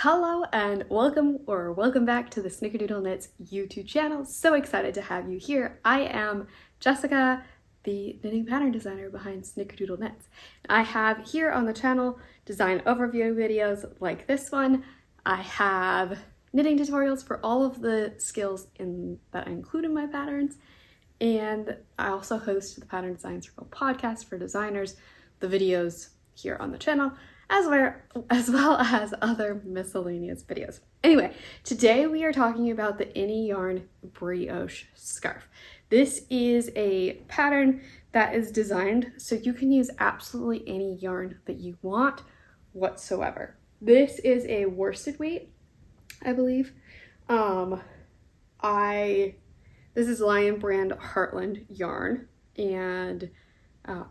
Hello and welcome back to the Snickerdoodle Knits YouTube channel. So excited to have you here. I am Jessica, the knitting pattern designer behind Snickerdoodle Knits. I have here on the channel design overview videos like this one. I have knitting tutorials for all of the skills that I include in my patterns. And I also host the Pattern Design Circle podcast for designers, the videos here on the channel, as well as other miscellaneous videos. Anyway, today we are talking about the Any Yarn Brioche Scarf. This is a pattern that is designed so you can use absolutely any yarn that you want whatsoever. This is a worsted weight, I believe. This is Lion brand Heartland yarn, and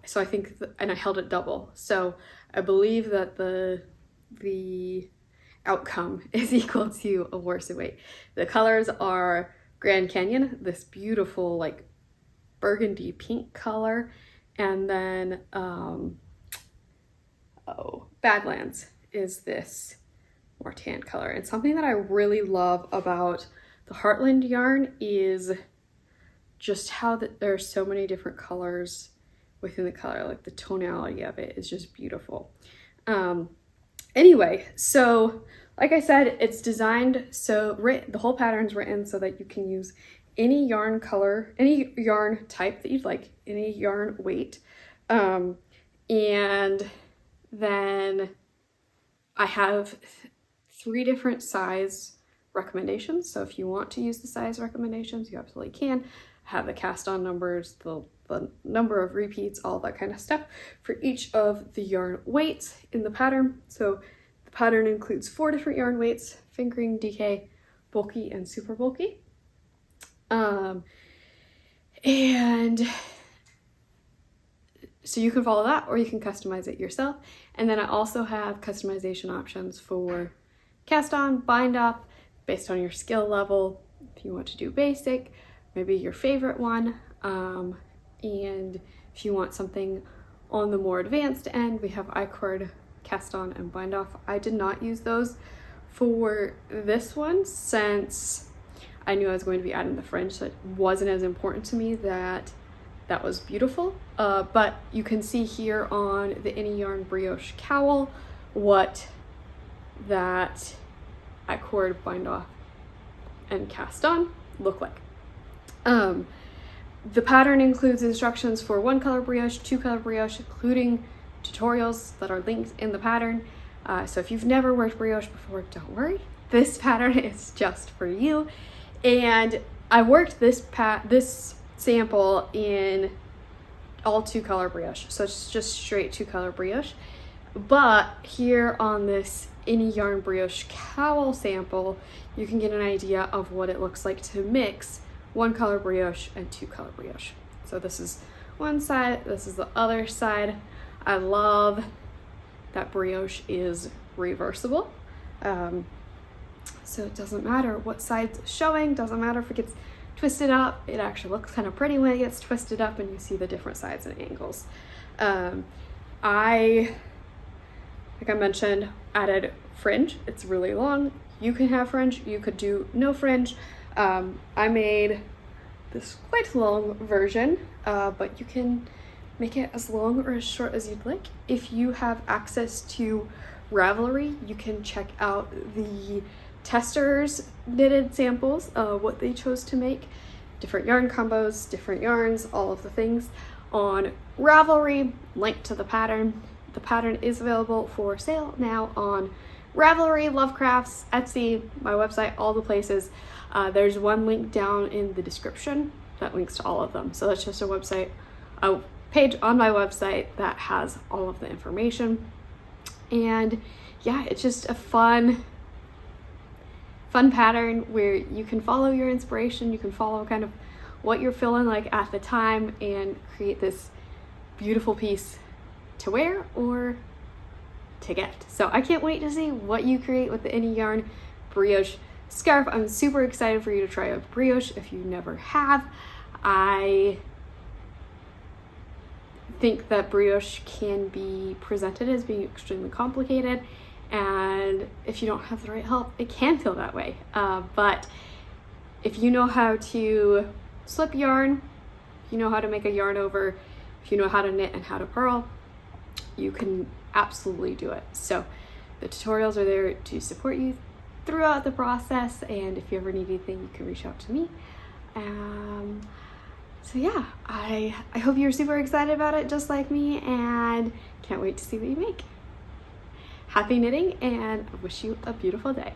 so I think, and I held it double. So I believe that the outcome is equal to a worsted weight. The colors are Grand Canyon, this beautiful like burgundy pink color, and then Badlands is this more tan color. And something that I really love about the Heartland yarn is just how there are so many different colors within the color. Like the tonality of it is just beautiful. Anyway, so like I said, it's designed so the whole pattern's written so that you can use any yarn color, any yarn type that you'd like, any yarn weight. And then I have 3 different size recommendations. So if you want to use the size recommendations, you absolutely can. Have the cast on numbers, the number of repeats, all that kind of stuff for each of the yarn weights in the pattern. So the pattern includes 4 different yarn weights: fingering, DK, bulky, and super bulky. And so you can follow that, or you can customize it yourself. And then I also have customization options for cast on, bind off, based on your skill level. If you want to do basic, maybe your favorite one. And if you want something on the more advanced end, we have I-cord, cast on, and bind off. I did not use those for this one since I knew I was going to be adding the fringe, so it wasn't as important to me that was beautiful. But you can see here on the Any Yarn Brioche cowl what that I-cord, bind off, and cast on look like. The pattern includes instructions for 1 color brioche, 2 color brioche, including tutorials that are linked in the pattern. So if you've never worked brioche before, don't worry. This pattern is just for you. And I worked this sample in all 2 color brioche. So it's just straight 2 color brioche. But here on this Any Yarn Brioche cowl sample, you can get an idea of what it looks like to mix 1 color brioche and 2 color brioche. So this is one side, this is the other side. I love that brioche is reversible. So it doesn't matter what side's showing, doesn't matter if it gets twisted up. It actually looks kind of pretty when it gets twisted up and you see the different sides and angles. Like I mentioned, added fringe. It's really long. You can have fringe, you could do no fringe. I made this quite long version, but you can make it as long or as short as you'd like. If you have access to Ravelry, you can check out the testers knitted samples of what they chose to make, different yarn combos, different yarns, all of the things on Ravelry. Link to the pattern. The pattern is available for sale now on Ravelry, Lovecrafts, Etsy, my website, all the places. There's one link down in the description that links to all of them. So that's just a page on my website that has all of the information. And yeah, it's just a fun pattern where you can follow your inspiration, you can follow kind of what you're feeling like at the time and create this beautiful piece to wear or to gift. So I can't wait to see what you create with the Any Yarn Brioche Scarf. I'm super excited for you to try out brioche if you never have. I think that brioche can be presented as being extremely complicated, And if you don't have the right help, it can feel that way. But if you know how to slip yarn, if you know how to make a yarn over, if you know how to knit and how to purl, you can absolutely do it. So the tutorials are there to support you throughout the process, and if you ever need anything, you can reach out to me. So yeah, I hope you're super excited about it just like me, and can't wait to see what you make. Happy knitting, and I wish you a beautiful day.